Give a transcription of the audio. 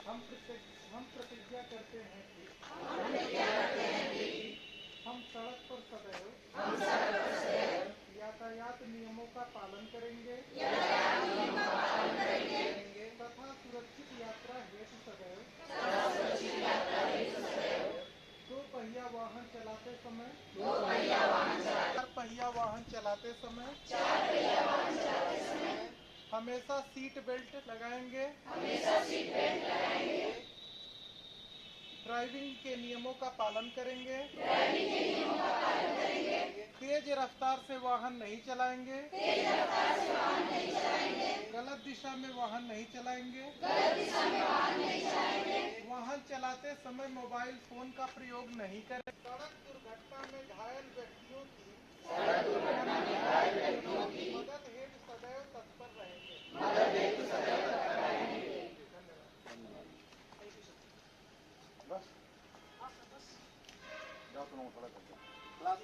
हम प्रतिज्ञा करते हैं कि हम सड़क पर सदैव यातायात नियमों का पालन करेंगे तथा सुरक्षित यात्रा हेतु सदैव दो पहिया वाहन चलाते समय चार पहिया वाहन चलाते समय हमेशा सीट बेल्ट लगाएंगे। ड्राइविंग के नियमों का पालन करेंगे। तेज रफ्तार से वाहन नहीं चलाएंगे। गलत दिशा में वाहन नहीं चलाएंगे। वाहन चलाते समय मोबाइल फोन का प्रयोग नहीं करें। सड़क दुर्घटना में घायल व्यक्तियों की मदद हेतु सदैव तत्पर रहेंगे। धन्यवाद। बस जाओ तुम थोड़ा